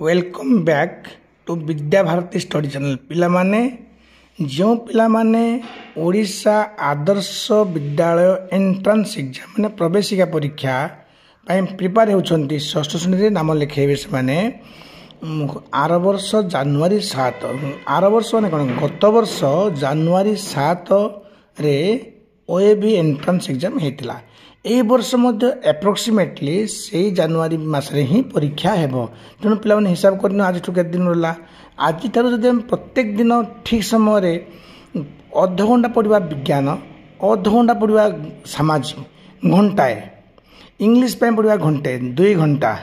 Welcome back to Vidya Bharati study channel पिलामाने जो पिलामाने ओडिशा आदर्श विद्यालय एंट्रांस एग्जाम माने प्रवेशिका परीक्षा प्रिपेयर होती षष्ठ श्रेणी नाम लिखेबे से माने आर वर्ष जनवरी 7 आर वर्ष माने कौन गत वर्ष जनवरी 7 रे ओएबी एंट्रांस एग्जाम होता यही वर्ष एप्रोक्सीमेटली से जनवरी मसरे ही परीक्षा हेबो तेणु पिला हिसाब कर आज के दिन रहा आज जब प्रत्येक दिन ठीक समय अध घंटा पढ़ा विज्ञान अध घंटा पढ़ा सामाजिक घंटाए इंग्लीश पढ़ा घंटे 2 घंटा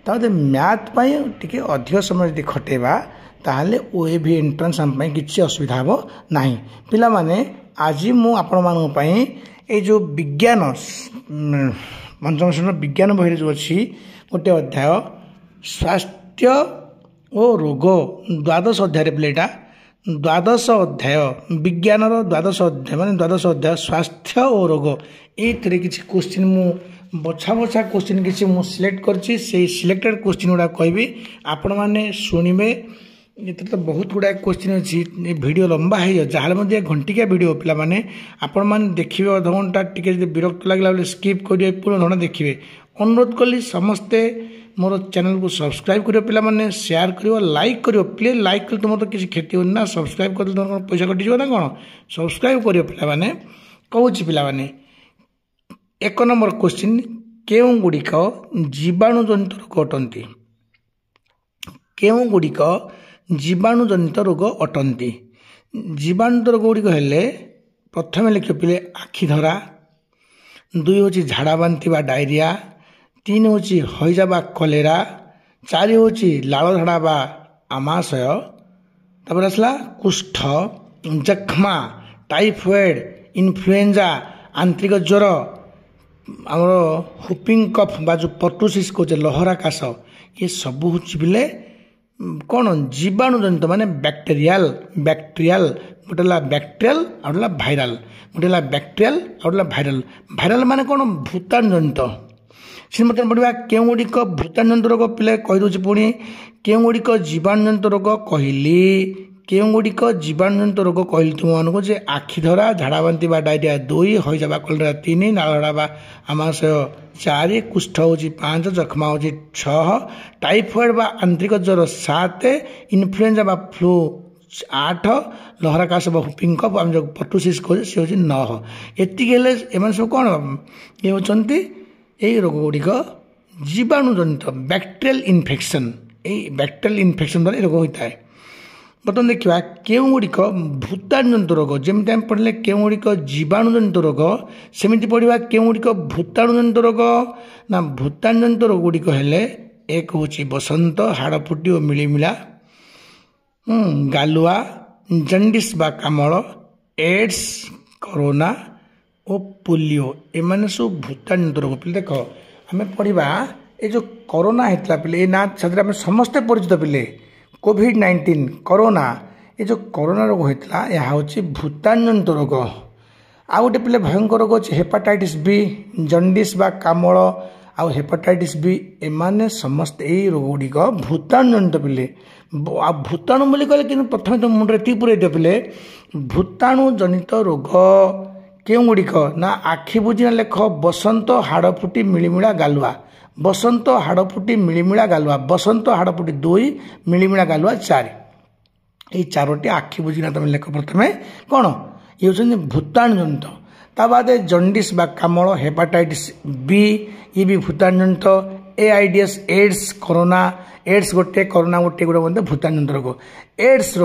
ताकि मैथ टी अधिक समय यदि खटेबा ताहले ओएबी एंट्रांस आम किसी असुविधा हे ना पिला माने आज मु आपण मानक पई ये जो विज्ञान पंचम श्रेणी विज्ञान बही जो अच्छी गोटे अध्याय स्वास्थ्य और रोग द्वादश अध्याय प्लेटा द्वादश अध्याय विज्ञान द्वादश अध्याय मान द्वादश अध्याय स्वास्थ्य और रोग ये किसी क्वेश्चन मु बछा बछा क्वेश्चन किसी मु सिलेक्ट करछि से सिलेक्टेड क्वेश्चन गुड़ा कहबी आपण माने सुनिबे ये तो बहुत गुड़ाए क्वेश्चन अच्छी वीडियो लंबा है जहाँ घंटिया वीडियो पिला माने आपण मैंने देखिए अध घंटा टी विरक्त लगे स्किप करेंगे पूर्ण घंटा देखिए अनुरोध कली समस्ते मोर चैनल को सब्सक्राइब करियो पिला माने शेयर करियो लाइक करियो प्लीज लाइक कर तुम तो किसी क्षति होनी ना सब्सक्राइब कर तुम पैसा कटिज ना कौन सब्सक्राइब करियो पिला माने कहूँ पिला माने 1 नंबर क्वेश्चन केउं गुड़िक जीवाणु जनित रोग अटंती केउं गुड़िक जीवाणु जनित रोग अटंती जीवाणु रोग गुड़िक हेले प्रथम लिख पिले आखि धरा 2 हूँ झाड़ा बांति बा डायरिया 3 हूँ हईजा बा कलेरा 4 हूँ लाल झाड़ा बा आमाशय तापर आसला कुष्ठ जक्ष्मा टाइफॉइड इन्फ्लुएंजा आंतरिक ज्वर आमर हुपिंग कफ बा जो पर्टुसिस कहे लहरा काश ये सब हूँ पिले कौन जीवाणु जनित माने बैक्टेरियल गोटे बैक्टेरियल आउला भाइराल गोटे बैक्टेरियल आउला भाइराल भाइराल माने कौन भूताणु जनित से मतलब पढ़ा केउं गुड़िक भूताणु जनित रोग पिले कहीदे पुणी केउं गुड़िक जीवाणु जनित रोग कहली केउं गुड़िक जीवाणु जनित रोग कहली तुमको जे आखि धरा झाड़ा बांति बा डायरिया 2 हईजा बा कलेरा 3 नाल झाड़ा बा आमाशय 4 कुष्ठ हूँ 5 जक्ष्मा हूँ 6 टाइफॉइड बा आंतरिक ज्वर 7 इन्फ्लुएंजा बा फ्लू 8 लहरा काश बा हुपिंग कफ आम जो पर्टुसिस कहे सी हूँ 9 एति एम सब कौन ये होती यही रोग गुड़िक जीवाणु जनित बैक्टेरियल इन्फेक्शन यही बैक्टेरियल इन्फेक्शन द्वारा रोग होता है बर्तमान देखा केउं गुड़िक भूताणु जनित रोग जमी आम पढ़ले केउं गुड़िक जीवाणु जनित रोग सेमती पढ़ा केउं गुड़िक भूताणु जनित रोग ना भूताणु जनित रोग गुड़िक हेले एक हूँ बसंत हाड़फुटी और मिलीमिला गालुआ जंडिस बा कामल एड्स कोरोना और पोलियो एमाने सब भूताणु जनित रोग पिले देख आम पढ़ा ये जो कोरोना होता पिले ये ना साथ समस्ते परिचित पिले कोविड-19 कोरोना ये जो कोरोना रोग होता यह हूँ भूताणु जनित रोग आ गोटे पिले भयंकर रोग अच्छे हेपाटाइटिस बी जंडिस बा कामल आ हेपाटाइटिस बी एमाने समस्त यही रोग गुड़िक भूताणु जनित पिले आ भूताणु बोली कहले कि प्रथम तो मुंडे टी पूरे दियो पिले भूताणु जनित रोग केउं गुड़िक ना आखि बुझी लेख बसंत हाड़फुटी मिलीमिला गालुआ बसंत हाड़फुटी मिलीमिला गालुआ बसंत हाड़फुटी 2 मिलीमिला गालुआ 4 ये 4टी आखि बुझीना तुम लेख प्रथम कौन ये हूँ भूताणु जनित ता बाद जंडिस बा कामल हेपाटाइटिस बी ये भी भूताणु जनित AIDS एड्स कोरोना एड्स गोटे कोरोना गोटे गुड़ा भूताणु जनित रोग एड्स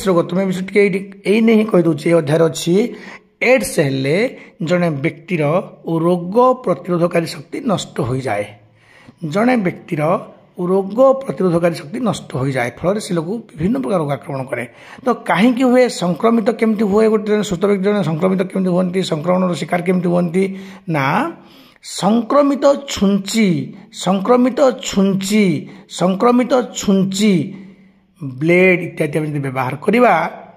रोग तुम्हें भी यही नहीं कहीदे अध्याय अच्छी एड्स हेले जड़े व्यक्तिर रोग प्रतिरोधकारी शक्ति नष्ट हो जाए जड़े व्यक्तिर रोग प्रतिरोधकारी शक्ति नष्ट हो जाए फल से लोग विभिन्न प्रकार रोग आक्रमण करे तो कहीं हुए संक्रमित केमती हुए गोटे सुस्थ व्यक्ति जन संक्रमित केमती हमें संक्रमण शिकार केमती हमें ना संक्रमित छुंची ब्लेड इत्यादि आम व्यवहार करवा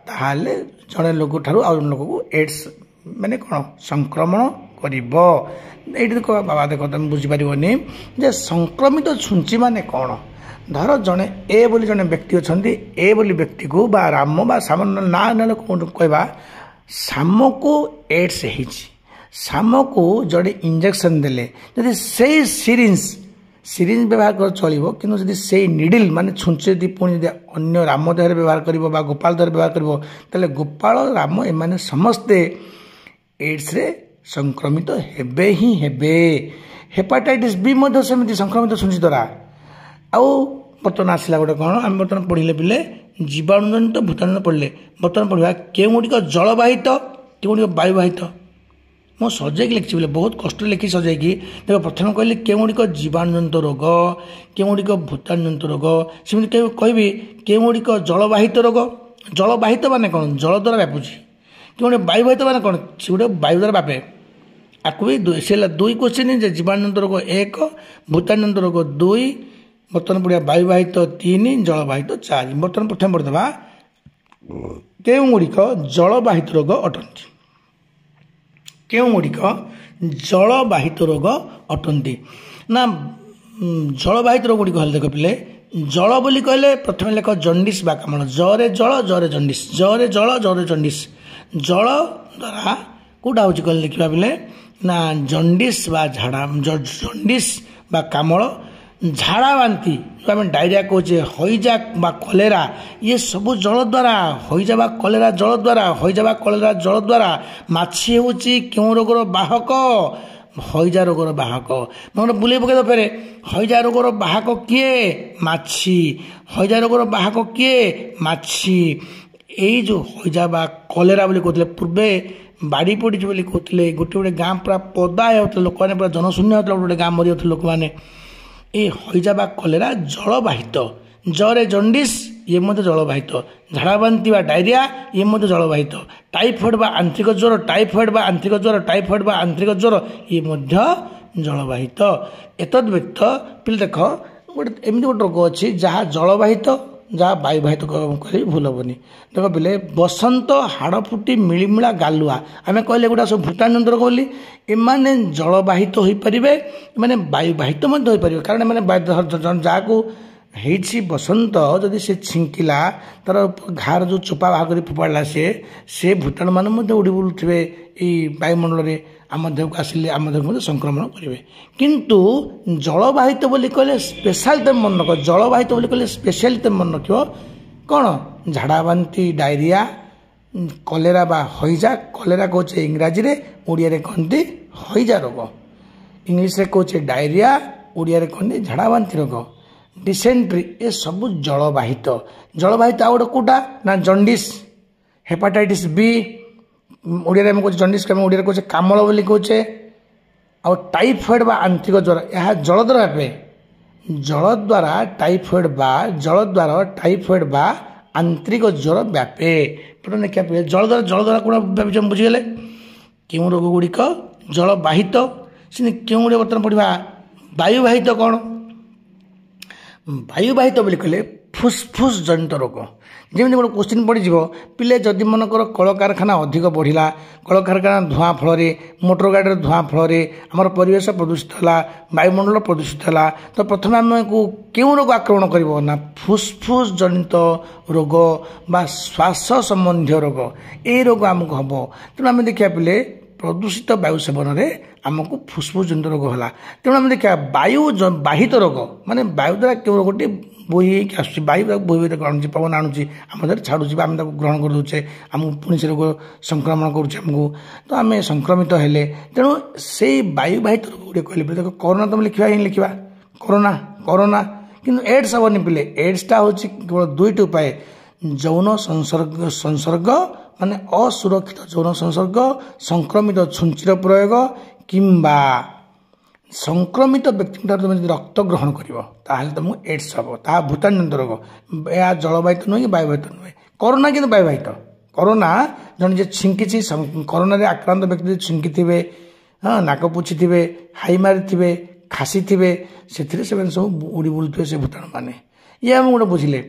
ताहले जड़े लोग ठारू आ लोग को एड्स माने कौन संक्रमण कर बाबा देख तुम बुझीपारे जे संक्रमित छुंची माने कौन ଧର ଜଣେ ଏ ବୋଲି ଜଣେ ବ୍ୟକ୍ତି ଅଛନ୍ତି, ଏ ବୋଲି ବ୍ୟକ୍ତିକୁ ବା ରାମ ବା ସାମ ନାଁ ନେଲେ କହିବା ସାମକୁ ଏଡ୍ସ ହେଇଛି, ସାମକୁ ଜଣେ ଇଞ୍ଜେକ୍ସନ୍ ଦେଲେ ଯଦି ସେଇ ସିରିଞ୍ଜ ବ୍ୟବହାର କରି ଚଳିବ, କିନ୍ତୁ ଯଦି ସେଇ ନିଡିଲ୍ ମାନେ ଛୁଞ୍ଚି ଯଦି ପୁଣି ଯଦି ଅନ୍ୟ ରାମ ଦେହରେ ବ୍ୟବହାର କରିବ ବା ଗୋପାଳ ଦେହରେ ବ୍ୟବହାର କରିବ, ତାହେଲେ ଗୋପାଳ ରାମ ଏମାନେ ସମସ୍ତେ ଏଡ୍ସରେ ସଂକ୍ରମିତ ହେବେ ହିଁ ହେବେ। ହେପାଟାଇଟିସ୍ ବି ମଧ୍ୟ ସେମିତି ସଂକ୍ରମିତ ଛୁଞ୍ଚି ଦ୍ୱାରା। ଆଉ ବର୍ତ୍ତମାନ ଆସିଲା ଗୋଟେ କ'ଣ, ଆମେ ବର୍ତ୍ତମାନ ପଢ଼ିଲେ ପିଲେ ଜୀବାଣୁଜନିତ ଭୂତାଣୁ ପଢ଼ିଲେ, ବର୍ତ୍ତମାନ ପଢ଼ିବା କେଉଁଗୁଡ଼ିକ ଜଳବାହିତ କେଉଁଗୁଡ଼ିକ ବାୟୁବାହିତ। ମୁଁ ସଜେଇକି ଲେଖିଛି ବୋଲେ ବହୁତ କଷ୍ଟରେ ଲେଖି ସଜେଇକି ଦେଖ, ପ୍ରଥମେ କହିଲି କେଉଁଗୁଡ଼ିକ ଜୀବାଣୁଜନିତ ରୋଗ, କେଉଁଗୁଡ଼ିକ ଭୂତାଣୁଜନିତ ରୋଗ, ସେମିତି କହିବି କେଉଁଗୁଡ଼ିକ ଜଳବାହିତ ରୋଗ। ଜଳବାହିତ ମାନେ କ'ଣ, ଜଳ ଦ୍ୱାରା ବ୍ୟାପୁଛି। କେଉଁଗୁଡ଼ିକ ବାୟୁବାହିତ ମାନେ କ'ଣ, ସେଗୁଡ଼ିକ ବାୟୁ ଦ୍ୱାରା ବ୍ୟାପେ। ଆକୁ ବି ସେ ହେଲା 2 କ୍ୱେଶ୍ଚିନ୍ ଯେ ଜୀବାଣୁଜନିତ ରୋଗ 1, ଭୂତାଣୁଜନିତ ରୋଗ 2, ବର୍ତ୍ତମାନ ପଢ଼ିବା ବାୟୁବାହିତ 3, ଜଳବାହିତ 4। ବର୍ତ୍ତମାନ ପ୍ରଥମେ ପଢ଼ିଦେବା କେଉଁଗୁଡ଼ିକ ଜଳବାହିତ ରୋଗ ଅଟନ୍ତି। କେଉଁଗୁଡ଼ିକ ଜଳବାହିତ ରୋଗ ଅଟନ୍ତି ନା ଜଳବାହିତ ରୋଗ ଗୁଡ଼ିକ ହେଲେ ଦେଖ ପିଲେ, ଜଳ ବୋଲି କହିଲେ ପ୍ରଥମେ ଲେଖ ଜଣ୍ଡିସ୍ ବା କାମଳ। ଜରେ ଜଳ, ଜରେ ଜଣ୍ଡିସ୍, ଜରେ ଜଳ, ଜରେ ଜଣ୍ଡିସ୍। ଜଳ ଦ୍ୱାରା କେଉଁଟା ହେଉଛି କହିଲେ ଲେଖିବା ପିଲେ ନା ଜଣ୍ଡିସ୍ ବା ଝାଡ଼ା, ଜଣ୍ଡିସ୍ ବା କାମଳ। ଝାଡ଼ା ବାନ୍ତି ଯେଉଁ ଆମେ ଡାଇରିଆ କହୁଛେ, ହଇଜା ବା କଲେରା, ଇଏ ସବୁ ଜଳ ଦ୍ୱାରା। ହଇଜା ବା କଲେରା ଜଳ ଦ୍ୱାରା, ହଇଜା ବା କଲେରା ଜଳ ଦ୍ୱାରା। ମାଛି ହେଉଛି କେଉଁ ରୋଗର ବାହକ, ହଇଜା ରୋଗର ବାହକ। ମାନେ ବୁଲେଇ ପକାଇ ଫେରେ, ହଇଜା ରୋଗର ବାହକ କିଏ, ମାଛି। ହଇଜା ରୋଗର ବାହକ କିଏ, ମାଛି। ଏଇ ଯେଉଁ ହଇଜା ବା କଲେରା ବୋଲି କହୁଥିଲେ, ପୂର୍ବେ ବାଡ଼ି ପଡ଼ିଛି ବୋଲି କହୁଥିଲେ, ଗୋଟେ ଗାଁ ପୁରା ପଦା ହେଉଥିଲେ, ଲୋକମାନେ ପୁରା ଜନଶୂନ୍ୟ ହେଉଥିଲା, ଗୋଟେ ଗାଁ ମରିଯାଉଥିଲେ ଲୋକମାନେ। এই হইজা বা কলেরা জলবাহিত। জ্বরে জন্ডিস ইয়ে মধ্যে জলবাহিত। ঝাড়াবান্তি বা ডায়রিয়া ইয়ে মধ্যে জলবাহিত। টাইফয়েড বা আন্ত্রিক জ্বর, টাইফয়েড বা আন্ত্রিক জ্বর, টাইফয়েড বা আন্ত্রিক জ্বর ইয়ে মধ্যে জলবাহিত। এতদ ব্যতীত পিলে দেখ গোটে এমনি গোটে রোগ ଅଛି ଯାହା ଜଳବାହିତ, ଯାହା ବାୟୁବାହିତ କହିଲେ ଭୁଲ ହେବନି। ଦେଖ ପିଲେ ବସନ୍ତ, ହାଡ଼ ଫୁଟି, ମିଳିମିଳା, ଗାଲୁଆ, ଆମେ କହିଲେ ଏଗୁଡ଼ା ସବୁ ଭୂତାଣୁଜନିତ ରୋଗ ବୋଲି। ଏମାନେ ଜଳବାହିତ ହୋଇପାରିବେ, ଏମାନେ ବାୟୁବାହିତ ମଧ୍ୟ ହୋଇପାରିବେ। କାରଣ ଏମାନେ ଯାହାକୁ ହେଇଛି ବସନ୍ତ, ଯଦି ସେ ଛିଙ୍କିଲା ତାର ଘାର ଯେଉଁ ଚୋପା ବାହାର କରି ଫୋପାଡ଼ିଲା, ସେ ଭୂତାଣୁମାନେ ମଧ୍ୟ ଉଡ଼ି ବୁଲୁଥିବେ ଏଇ ବାୟୁମଣ୍ଡଳରେ, ଆମ ଦେହକୁ ଆସିଲେ ଆମ ଦେହକୁ ମଧ୍ୟ ସଂକ୍ରମଣ କରିବେ। କିନ୍ତୁ ଜଳବାହିତ ବୋଲି କହିଲେ ସ୍ପେଶାଲ ତମେ ମନେ ରଖ, ଜଳବାହିତ ବୋଲି କହିଲେ ସ୍ପେଶାଲି ତମେ ମନେ ରଖିବ କ'ଣ, ଝାଡ଼ା ବାନ୍ତି, ଡାଇରିଆ, କଲେରା ବା ହଇଜା। କଲେରା କହୁଛେ ଇଂରାଜୀରେ, ଓଡ଼ିଆରେ କହନ୍ତି ହଇଜା ରୋଗ। ଇଂଲିଶରେ କହୁଛେ ଡାଇରିଆ, ଓଡ଼ିଆରେ କହନ୍ତି ଝାଡ଼ା ବାନ୍ତି ରୋଗ। ଡିସେଣ୍ଟ୍ରି, ଏସବୁ ଜଳବାହିତ। ଜଳବାହିତ ଆଉ ଗୋଟେ କେଉଁଟା ନା ଜଣ୍ଡିସ୍, ହେପାଟାଇଟିସ୍ ବି, ଓଡ଼ିଆରେ ଆମେ କହୁଛେ ଜଣ୍ଡିସ୍, ଆମେ ଓଡ଼ିଆରେ କହୁଛେ କାମଳ ବୋଲି କହୁଛେ। ଆଉ ଟାଇଫଏଡ୍ ବା ଆନ୍ତ୍ରିକ ଜ୍ୱର, ଏହା ଜଳ ଦ୍ୱାରା ବ୍ୟାପେ। ଜଳ ଦ୍ୱାରା ଟାଇଫଏଡ୍ ବା ଆନ୍ତ୍ରିକ ଜ୍ୱର ବ୍ୟାପେ। ଦେଖିବା ଜଳ ଦ୍ୱାରା କ'ଣ ବ୍ୟାପିଛି ଆମେ ବୁଝିଗଲେ। କେଉଁ ରୋଗ ଗୁଡ଼ିକ ଜଳବାହିତ, ସେମିତି କେଉଁ ଗୁଡ଼ିକ ବର୍ତ୍ତମାନ ପଢ଼ିବା ବାୟୁବାହିତ। କ'ଣ ବାୟୁବାହିତ ବୋଲି କହିଲେ ଫୁସ୍ଫୁସ୍ ଜନିତ ରୋଗ। ଯେମିତି ଗୋଟେ କୋଶ୍ଚିନ୍ ପଡ଼ିଯିବ, ପିଲେ ଯଦି ମନେକର କଳକାରଖାନା ଅଧିକ ବଢ଼ିଲା, କଳକାରଖାନା ଧୂଆଁ ଫଳରେ, ମୋଟର ଗାଡ଼ିର ଧୂଆଁ ଫଳରେ ଆମର ପରିବେଶ ପ୍ରଦୂଷିତ ହେଲା, ବାୟୁମଣ୍ଡଳ ପ୍ରଦୂଷିତ ହେଲା, ତ ପ୍ରଥମେ ଆମକୁ କେଉଁ ରୋଗ ଆକ୍ରମଣ କରିବ ନା ଫୁସ୍ଫୁସ୍ ଜନିତ ରୋଗ ବା ଶ୍ୱାସ ସମ୍ବନ୍ଧୀୟ ରୋଗ। ଏହି ରୋଗ ଆମକୁ ହେବ। ତେଣୁ ଆମେ ଦେଖିବା ପିଲେ ପ୍ରଦୂଷିତ ବାୟୁ ସେବନରେ ଆମକୁ ଫୁସ୍ଫୁସ୍ ଜନିତ ରୋଗ ହେଲା। ତେଣୁ ଆମେ ଦେଖିବା ବାୟୁ ବାହିତ ରୋଗ, ମାନେ ବାୟୁ ଦ୍ୱାରା କେଉଁ ରୋଗଟି ବୋହି ହେଇକି ଆସୁଛି, ବାୟୁ ତାକୁ ବୋହି ଆଣୁଛି, ପବନ ଆଣୁଛି, ଆମ ଦେହରେ ଛାଡ଼ୁଛି ବା ଆମେ ତାକୁ ଗ୍ରହଣ କରିଦେଉଛେ, ଆମକୁ ପୁଣି ସେ ରୋଗ ସଂକ୍ରମଣ କରୁଛି ଆମକୁ, ତ ଆମେ ସଂକ୍ରମିତ ହେଲେ। ତେଣୁ ସେଇ ବାୟୁବାହିତ ରୋଗ ଗୁଡ଼ିକ କହିଲେ ଦେଖ, କରୋନା ତମେ ଲେଖିବା ହିଁ ଲେଖିବା, କରୋନା। କିନ୍ତୁ ଏଡ୍ସ ହେବନି ପିଲେ। ଏଡ୍ସଟା ହେଉଛି କେବଳ 2ଟି ଉପାୟ, ଯୌନ ସଂସର୍ଗ ମାନେ ଅସୁରକ୍ଷିତ ଯୌନ ସଂସର୍ଗ, ସଂକ୍ରମିତ ଛୁଞ୍ଚିର ପ୍ରୟୋଗ, କିମ୍ବା ସଂକ୍ରମିତ ବ୍ୟକ୍ତିଙ୍କଠାରୁ ତୁମେ ଯଦି ରକ୍ତ ଗ୍ରହଣ କରିବ ତାହେଲେ ତୁମକୁ ଏଡ୍ସ ହେବ। ତାହା ଭୂତାଣୁଜନିତ ରୋଗ। ଏହା ଜଳବାହିତ ନୁହେଁ କି ବାୟୁବାହିତ ନୁହେଁ। କରୋନା କିନ୍ତୁ ବାୟୁବାହିତ। କରୋନା ଜଣେ ଯେ ଛିଙ୍କିଛି, କରୋନାରେ ଆକ୍ରାନ୍ତ ବ୍ୟକ୍ତି ଯଦି ଛିଙ୍କିଥିବେ, ନାକ ପୋଛିଥିବେ, ହାଇ ମାରିଥିବେ, ଖାସିଥିବେ, ସେଥିରେ ସେମାନେ ସବୁ ଉଡ଼ି ବୁଲୁଥିବେ ସେ ଭୂତାଣୁ ମାନେ। ଇଏ ଆମେ ଗୋଟେ ବୁଝିଲେ।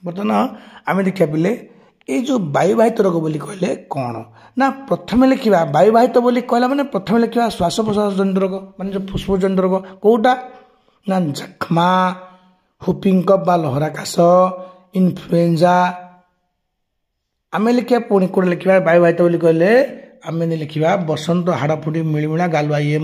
ବର୍ତ୍ତମାନ ଆମେ ଦେଖିବା ପିଲେ ଏଇ ଯେଉଁ ବାୟୁବାହିତ ରୋଗ ବୋଲି କହିଲେ କ'ଣ ନା, ପ୍ରଥମେ ଲେଖିବା ବାୟୁବାହିତ ବୋଲି କହିଲା ମାନେ ପ୍ରଥମେ ଲେଖିବା ଶ୍ୱାସ ପ୍ରଶ୍ୱାସ ଜନିତ ରୋଗ, ମାନେ ଯେଉଁ ଫୁସ୍ଫୁସ୍ ଜନିତ ରୋଗ। କେଉଁଟା ନା ଯକ୍ଷ୍ମା, हुपिंग कफ बा लहरा काश इनफ्लुएंजा आम लिखा पुणी कौन लिखा वायुवाहित बोली कहले आम लिखा बसंत हाड़फुटी मिलमिला गालुआ ये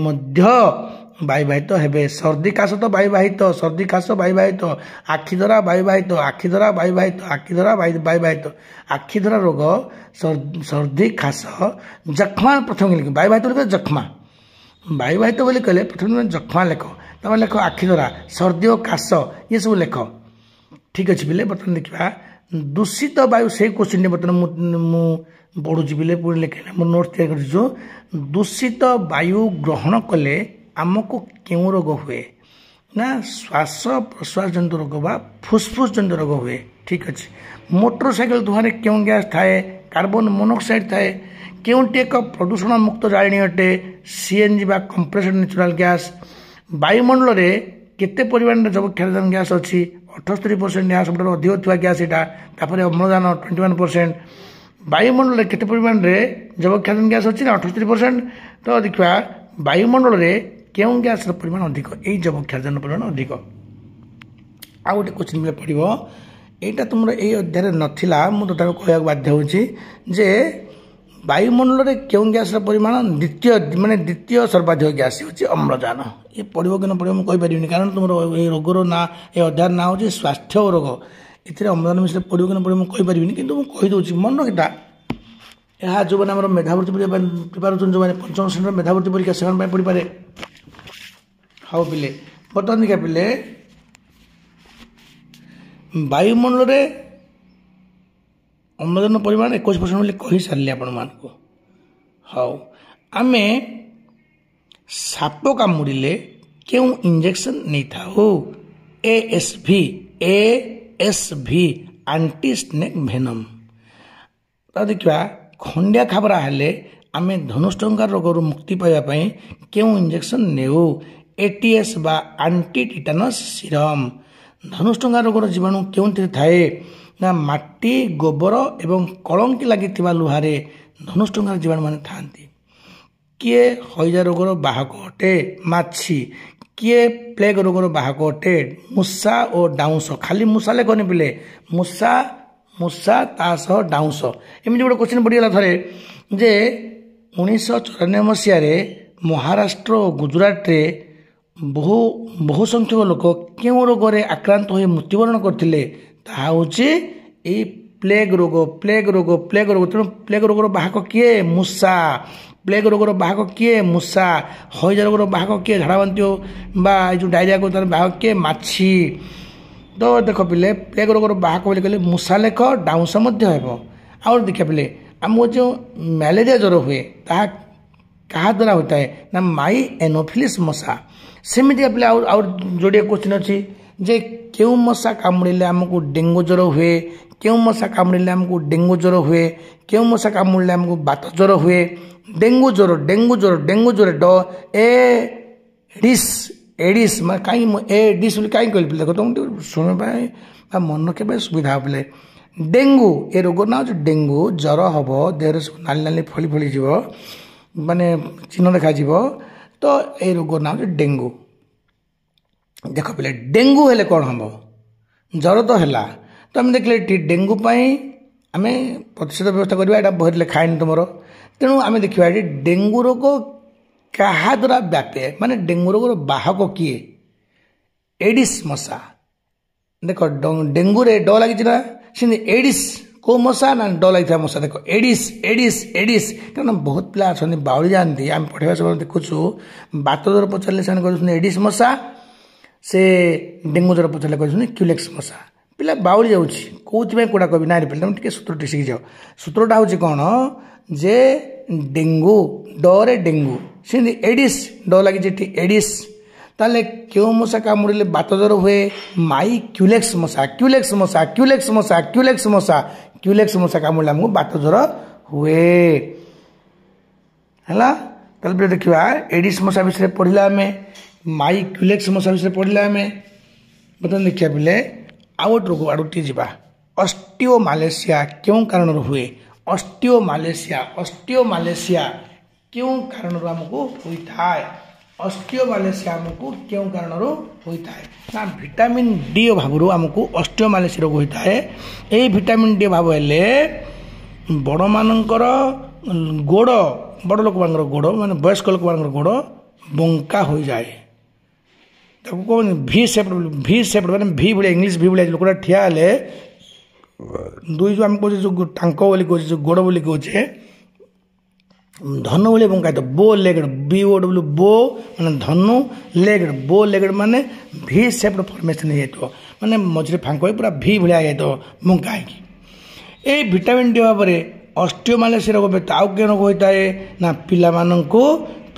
वायुवाहित हेबे सर्दी काश तो वायुवाहित सर्दी काश वायुवाहित आखिधरा वायुवाहित आखिधरा वायुवाहित आखिधरा वायुवाहित आखिधरा रोग सर्दी खास जख्मा प्रथम लिख वायुवाहित लिख जख्मा वायुवाहित बोली कहले प्रथम जख्मा लेख तुम लेख आखिधरा सर्दी और काश ये सब लेख ठीक अच्छे पिले बर्तमान देखा दूषित वायु से क्वेश्चन बर्तमान मु पढ़ुची पिले पुणी लिखे मोर नोट तैयार कर दूषित वायु ग्रहण कले आमको क्यों रोग हुए ना श्वास प्रश्वास जनित रोग बा फुसफुस जनित रोग हुए ठीक अच्छे मोटरसाइकेल धुआं क्यों गैस थाए कार्बन मोनोक्साइड थाए केउटी एक प्रदूषण मुक्त जाळेणी अटे सीएनजी बा कंप्रेस्ड नेचुरल गैस वायुमंडल रे केते परिमाण रे जैवक्षारजान गैस अच्छी 78% यहाँ सब अधिक थी गैस यहाँ अम्लजान 21% वायुमंडल केते परिमाण रे जैवक्षारजान गैस अच्छी ना 78% तो देखा वायुमंडल रे क्यों गैस परिमाण अधिक यही जैवक्षारजान परिमाण अधिक आ गोटे क्वेश्चन पे पड़ो यहाँ तुम यही अध्याय नाला मुझे कहवाक बाध्य होची जे वायुमंडल रे क्यों गैस परिमाण द्वितीय सर्वाधिक गैस हूँ अम्लजान ये पढ़ो कि न पढ़ो मुझे कहीपर कारण तुम ये रोगर ना ये अध्याय ना हूँ स्वास्थ्य रोग ये अम्लजान विषय पढ़ो कि न पढ़ो मुझे कहीपर कि कहीदे मन कटा यह जो मैंने मेधावृत्ति प्रिपेयर होती जो मैंने पंचम श्रेणी मेधावृत्ति परीक्षा से पढ़ी पारे हाँ पिले बर्तमान देखा पिले वायुमंडल रे अम्लजान परिमाण 21% बोली कही सारे आपण मानक हाँ आम साप कामुड़े क्यों इंजेक्शन नहीं था हो एएसवी एंटी स्नेक भेनम तो देखा खंडिया खाबरा हेले आम धनुष्टंकार रोग मुक्ति पाइबा क्यों इंजेक्शन नेऊ एटीएस बा एंटी टिटानस सीरम धनुष्टंकार रोगर जीवाणु क्यों थाए ना माटी गोबर एवं कलंकी लगी लुहारे धनुष्टंकार जीवाणु मान था किए हईजा रोगर बाहक अटे माछी किए प्लेग रोगर बाहक अटे मूषा और डाउंस खाली मूषा लेखनी पिले मूषा मूषा तासह डाउंस एमती गोटे क्वेश्चन पड़गला थे जे 1994 मसीह महाराष्ट्र और गुजरात रे बहु संख्यक लोक क्यों रोग आक्रांत हो मृत्युवरण करते प्लेग रोग तेणु प्लेग रोगर बाहक किए मूषा प्लेग रोगर बाहक किए मूषा हईजा रोगर बाहक किए झाड़ाबांति जो डायरिया को बाहक किए माछी तो देख पिले प्लेग रोगर बाहक बोली कहले मूषा लेख डाउंस आउ देखा पिले आमको जो मलेरिया ज्वर हुए ता क्या द्वारा होता है ना माई एनोफिलिस मशा सेमती पिले आउ जोड़े क्वेश्चन अच्छी जे क्यों मशा कामुड़े आमको डेंगू ज्वर हुए क्यों मशा कामुड़े आमको डेंगू ज्वर हुए क्यों मशा कामुड़े आमको बात ज्वर हुए डेंगू ज्वर एडिस एडिस मैं कहीं एडिस कहीं कहली देख तुम शुणा मन के सुविधा पे डेंगू ए रोग ना डेंगू ज्वर हम देह सब नाली नाली फली फली जीव माने चिन्ह देखा तो ये रोग ना डेंगू देख पे डेंगू हेले कौन हम ज्वर तो है तो आम देखले डेंगू आम प्रतिषेध व्यवस्था करवा यहाँ बही लिखाएनि तुम तेणु आम देखा डेंगू रोग क्या द्वारा व्यापे माने डेंगू रोग बाहक किए एडिस मशा देख डेंगू रे ड लगी ना एडिस को मशा ना ड लगी मशा देख एडिस एडिस एडिस कारण बहुत पिला अच्छा बाउली जाती आम पढ़ा समय देखुचु बात ज्वर पचारे से एडिस मशा से डेंगू ज्वर पचारे कहते क्यूलेक्स मशा पिला बाउली जाऊँगी कौन कौड़ा कवि ना तुम टे सूत्र शिखी जाओ सूत्रटा हूँ कौन जे डेंगू डरे डेंगू से एडिस ड लगी एडिस ताले क्यों मशा कामुड़े बात ज्वर हुए माई क्यूलेक्स मशा क्यूलेक्स मशा क्यूलेक्स मशा क्यूलेक्स मशा क्यूलेक्स मशा कामुड़े आमको बात ज्वर हुए है ताले देखा एडिस मशा विषय पढ़ला आम माई क्यूलेक्स मशा विषय पढ़ला आम बर्तमान देखिए पिले आउ गोटे रोग आड़े जा ऑस्टियोमालेशिया क्यों कारण हुए ऑस्टियोमालेशिया क्यों कारण आमको होता है ଅଷ୍ଟିଓମାଲେସିଆ ଆମକୁ କେଉଁ କାରଣରୁ ହୋଇଥାଏ ନା ଭିଟାମିନ୍ ଡି ଅଭାବରୁ ଆମକୁ ଅଷ୍ଟିଓମାଲେସିଆ ରୋଗ ହୋଇଥାଏ। ଏହି ଭିଟାମିନ୍ ଡି ଅଭାବ ହେଲେ ବଡ଼ମାନଙ୍କର ଗୋଡ଼ ବଡ଼ ଲୋକମାନଙ୍କର ଗୋଡ଼ ମାନେ ବୟସ୍କ ଲୋକମାନଙ୍କର ଗୋଡ଼ ବଙ୍କା ହୋଇଯାଏ। ତାକୁ କହୁନି ଭି ସେପ୍ଟ ମାନେ ଭି ଭଳିଆ ଇଂଲିଶ ଭି ଭଳିଆ ଲୋକଟା ଠିଆ ହେଲେ ଦୁଇ ଯେଉଁ ଆମେ କହୁଛେ ଯେଉଁ ଟାଙ୍କ ବୋଲି କହୁଛେ ଯେଉଁ ଗୋଡ଼ ବୋଲି କହୁଛେ ଧନୁ ଭଳିଆ ବଙ୍କା ହେଇଥିବ ବୋ ଲେଗେଡ଼ BOW ବୋ ମାନେ ଧନୁ ଲେଗେଡ଼ ବୋ ଲେଗେଡ଼ ମାନେ ଭି ସେପ୍ଟ ଫର୍ମେସନ୍ ହେଇଯାଇଥିବ ମାନେ ମଝିରେ ଫାଙ୍କ ହୋଇ ପୁରା ଭି ଭଳିଆ ହେଇଯାଇଥିବ ବଙ୍କା ହେଇକି। ଏଇ ଭିଟାମିନ୍ ଡି ଅଭାବରେ ଅଷ୍ଟିଓମାଲେସିଆ ରୋଗ ବ୍ୟତୀତ ଆଉ କେଉଁ ରୋଗ ହୋଇଥାଏ ନା ପିଲାମାନଙ୍କୁ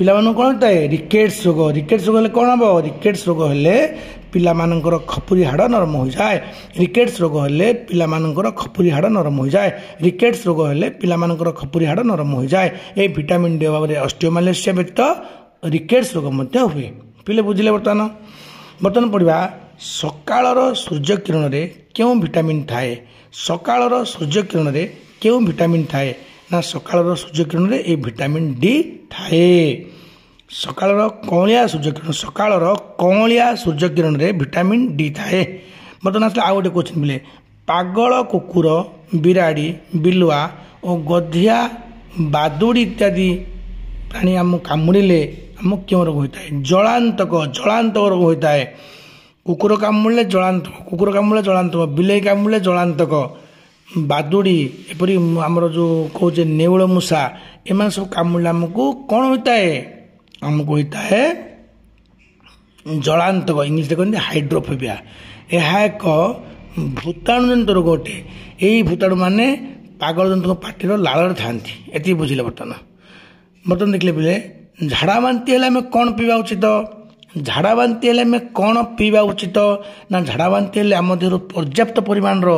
କ'ଣ ହୋଇଥାଏ ରିକେଟ୍ସ ରୋଗ। ରିକେଟ୍ସ ରୋଗ ହେଲେ କ'ଣ ହେବ ରିକେଟ୍ସ ରୋଗ ହେଲେ ପିଲାମାନଙ୍କର ଖପୁରି ହାଡ଼ ନରମ ହୋଇଯାଏ। ରିକେଟ୍ସ ରୋଗ ହେଲେ ପିଲାମାନଙ୍କର ଖପୁରି ହାଡ଼ ନରମ ହୋଇଯାଏ। ରିକେଟ୍ସ ରୋଗ ହେଲେ ପିଲାମାନଙ୍କର ଖପୁରି ହାଡ଼ ନରମ ହୋଇଯାଏ। ଏହି ଭିଟାମିନ୍ ଡି ଅଭାବରେ ଅଷ୍ଟିଓମାଲେସିଆ ବ୍ୟତୀତ ରିକେଟ୍ସ ରୋଗ ମଧ୍ୟ ହୁଏ। ପିଲେ ବୁଝିଲେ। ବର୍ତ୍ତମାନ ପଢ଼ିବା ସକାଳର ସୂର୍ଯ୍ୟକିରଣରେ କେଉଁ ଭିଟାମିନ୍ ଥାଏ। ସକାଳର ସୂର୍ଯ୍ୟକିରଣରେ କେଉଁ ଭିଟାମିନ୍ ଥାଏ ନା ସକାଳର ସୂର୍ଯ୍ୟକିରଣରେ ଏହି ଭିଟାମିନ୍ ଡି ଥାଏ। ସକାଳର କଅଁଳିଆ ସୂର୍ଯ୍ୟକିରଣରେ ଭିଟାମିନ୍ ଡି ଥାଏ। ବର୍ତ୍ତମାନ ଆସିଲେ ଆଉ ଗୋଟେ କୋଶ୍ଚିନ୍ ପିଲେ ପାଗଳ କୁକୁର ବିରାଡ଼ି ବିଲୁଆ ଓ ଗଧିଆ ବାଦୁଡ଼ି ଇତ୍ୟାଦି ପ୍ରାଣୀ ଆମକୁ କାମୁଡ଼ିଲେ ଆମକୁ କେଉଁ ରୋଗ ହୋଇଥାଏ। ଜଳାନ୍ତକ ରୋଗ ହୋଇଥାଏ। କୁକୁର କାମୁଡ଼ିଲେ ଜଳାନ୍ତକ ବିଲେଇ କାମୁଡ଼ିଲେ ଜଳାନ୍ତକ ବାଦୁଡ଼ି ଏପରି ଆମର ଯେଉଁ କହୁଛେ ନେଉଳ ମୂଷା ଏମାନେ ସବୁ କାମୁଡ଼ିଲେ ଆମକୁ କ'ଣ ହୋଇଥାଏ ଆମକୁ ହୋଇଥାଏ ଜଳାନ୍ତକ ଇଂଲିଶରେ କହନ୍ତି ହାଇଡ୍ରୋଫୋବିଆ। ଏହା ଏକ ଭୂତାଣୁ ଜନିତ ରୋଗ ଅଟେ। ଏହି ଭୂତାଣୁ ମାନେ ପାଗଳ ଜନ୍ତୁଙ୍କ ପାଟିର ଲାଳରେ ଥାନ୍ତି। ଏତିକି ବୁଝିଲେ। ବର୍ତ୍ତମାନ ଦେଖିଲେ ପିଲେ ଝାଡ଼ା ବାନ୍ତି ହେଲେ ଆମେ କ'ଣ ପିଇବା ଉଚିତ। ଝାଡ଼ା ବାନ୍ତି ହେଲେ ଆମେ କ'ଣ ପିଇବା ଉଚିତ ନା ଝାଡ଼ା ବାନ୍ତି ହେଲେ ଆମ ଦେହରୁ ପର୍ଯ୍ୟାପ୍ତ ପରିମାଣର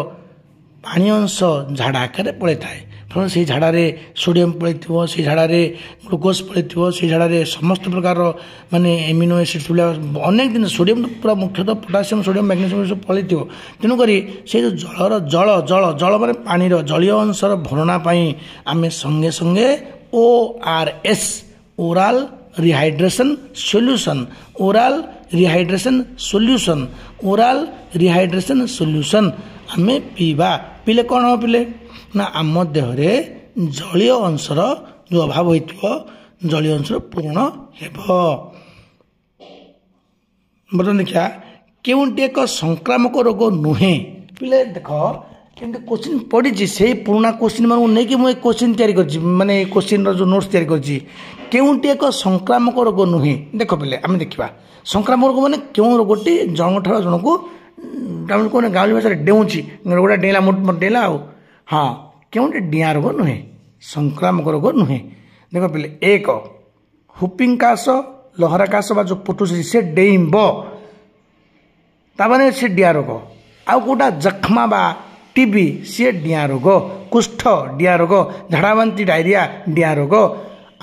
ପାଣି ଅଂଶ ଝାଡ଼ା ଆକାରରେ ପଳାଇଥାଏ। ଫଳରେ ସେହି ଝାଡ଼ାରେ ସୋଡ଼ିୟମ୍ ପଳାଇଥିବ, ସେହି ଝାଡ଼ାରେ ଗ୍ଲୁକୋଜ୍ ପଳାଇଥିବ, ସେହି ଝାଡ଼ାରେ ସମସ୍ତ ପ୍ରକାରର ମାନେ ଏମିନୋ ଏସିଡ୍ସ ଭଳିଆ ଅନେକ ଜିନିଷ ସୋଡ଼ିୟମ୍ ପୁରା ମୁଖ୍ୟତଃ ପୋଟାସିୟମ୍ ସୋଡ଼ିୟମ୍ ମ୍ୟାଗ୍ନେସିୟମ୍ ସବୁ ପଳାଇଥିବ। ତେଣୁକରି ସେଇ ଯେଉଁ ଜଳ ମାନେ ପାଣିର ଜଳୀୟ ଅଂଶର ଭରଣା ପାଇଁ ଆମେ ସଙ୍ଗେ ସଙ୍ଗେ ORS ଓରାଲ୍ ରିହାଇଡ୍ରେସନ୍ ସଲ୍ୟୁସନ୍ ଆମେ ପିଇବା। ପିଲେ କ'ଣ ହେବ ପିଲେ ନା ଆମ ଦେହରେ ଜଳୀୟ ଅଂଶର ଯେଉଁ ଅଭାବ ହୋଇଥିବ ଜଳୀୟ ଅଂଶର ପୂରଣ ହେବ। ବର୍ତ୍ତମାନ ଦେଖିବା କେଉଁଟି ଏକ ସଂକ୍ରାମକ ରୋଗ ନୁହେଁ। ପିଲେ ଦେଖ କେମିତି କୋଶ୍ଚିନ୍ ପଡ଼ିଛି ସେଇ ପୁରୁଣା କୋଶ୍ଚିନ୍ ମାନଙ୍କୁ ନେଇକି ମୁଁ ଏ କୋଶ୍ଚିନ୍ ତିଆରି କରିଛି ମାନେ ଏ କୋଶ୍ଚିନ୍ର ଯେଉଁ ନୋଟ୍ସ ତିଆରି କରିଛି। କେଉଁଟି ଏକ ସଂକ୍ରାମକ ରୋଗ ନୁହେଁ। ଦେଖ ପିଲେ ଆମେ ଦେଖିବା ସଂକ୍ରାମକ ରୋଗ ମାନେ କେଉଁ ରୋଗଟି ଜଣଙ୍କଠାରୁ ଜଣକୁ କହୁନେ ଗାଉଁଲି ଭାଷାରେ ଡେଉଁଛି ରୋଗଟା ଡେଇଁଲା ଆଉ ହଁ କେଉଁଠି ଡିଆଁ ରୋଗ ନୁହେଁ ସଂକ୍ରାମକ ରୋଗ ନୁହେଁ। ଦେଖ ପିଲେ 1 ହୁପିଂ କାଶ ଲହରା କାଶ ବା ଯେଉଁ ପୁଟୁଛି ସେ ଡେଇଁବ ତାମାନେ ସେ ଡିଆଁ ରୋଗ। ଆଉ କେଉଁଟା ଯକ୍ଷ୍ମା ବା ଟିବି ସିଏ ଡିଆଁ ରୋଗ। କୁଷ୍ଠ ଡିଆଁ ରୋଗ। ଝାଡ଼ାବାନ୍ତି ଡାଇରିଆ ଡିଆଁ ରୋଗ।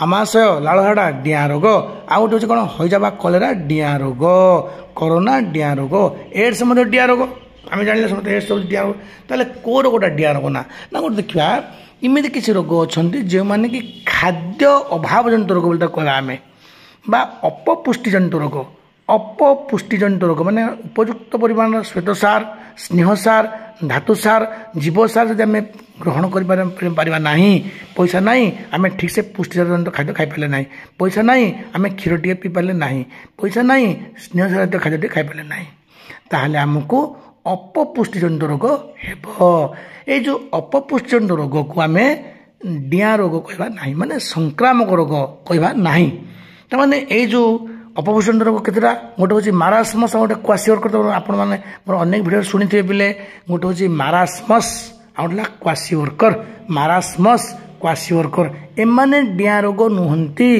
ଆମାଶୟ ଲାଳଝାଡ଼ା ଡିଆଁ ରୋଗ। ଆଉ ଗୋଟେ ହେଉଛି କ'ଣ ହଇଜା ବା କଲେରା ଡିଆଁ ରୋଗ। କରୋନା ଡିଆଁ ରୋଗ। ଏଡ୍ସ ମଧ୍ୟ ଡିଆଁ ରୋଗ। ଆମେ ଜାଣିଲେ ସମସ୍ତେ ଏଡ୍ସ ହେଉଛି ଡିଆଁ ରୋଗ। ତାହେଲେ କେଉଁ ରୋଗଟା ଡିଆଁ ରୋଗ ନା ଗୋଟେ ଦେଖିବା ଏମିତି କିଛି ରୋଗ ଅଛନ୍ତି ଯେଉଁମାନେ କି ଖାଦ୍ୟ ଅଭାବ ଜନିତ ରୋଗ ବୋଲି ତାକୁ କହିବା ଆମେ ବା ଅପପୁଷ୍ଟିଜନିତ ରୋଗ। ଅପପୁଷ୍ଟିଜନିତ ରୋଗ ମାନେ ଉପଯୁକ୍ତ ପରିମାଣର ଶ୍ୱେତସାର ସ୍ନେହସାର ଧାତୁସାର ଜୀବସାର ଯଦି ଆମେ ଗ୍ରହଣ କରିପାରିବା ନାହିଁ ପଇସା ନାହିଁ ଆମେ ଠିକ୍ସେ ପୁଷ୍ଟିସାର ଜନିତ ଖାଦ୍ୟ ଖାଇପାରିଲେ ନାହିଁ ପଇସା ନାହିଁ ଆମେ କ୍ଷୀର ଟିକେ ପିଇପାରିଲେ ନାହିଁ ପଇସା ନାହିଁ ସ୍ନେହସାର ଜାତୀୟ ଖାଦ୍ୟ ଟିକେ ଖାଇପାରିଲେ ନାହିଁ ତାହେଲେ ଆମକୁ ଅପପୁଷ୍ଟିଜନିତ ରୋଗ ହେବ। ଏଇ ଯେଉଁ ଅପପୁଷ୍ଟିଜନିତ ରୋଗକୁ ଆମେ ଡିଆଁ ରୋଗ କହିବା ନାହିଁ ମାନେ ସଂକ୍ରାମକ ରୋଗ କହିବା ନାହିଁ। ତାମାନେ ଏଇ ଯେଉଁ ଅପପୁଷ୍ଟିଜନିତ ରୋଗ କେତେଟା ଗୋଟେ ହେଉଛି ମାରାସ୍ମସ୍ ଆଉ ଗୋଟେ କ୍ୱାସିଓର୍କର ଆପଣମାନେ ମୋର ଅନେକ ଭିଡ଼ିଓ ଶୁଣିଥିବେ ପିଲେ ଗୋଟେ ହେଉଛି ମାରାସ୍ମସ୍ ଆଉ ଗୋଟେ ହେଲା କ୍ୱାସିଓର୍କର। ମାରାସ୍ମସ୍ କ୍ୱାସିଓର୍କର ଏମାନେ ଡିଆଁ ରୋଗ ନୁହନ୍ତି।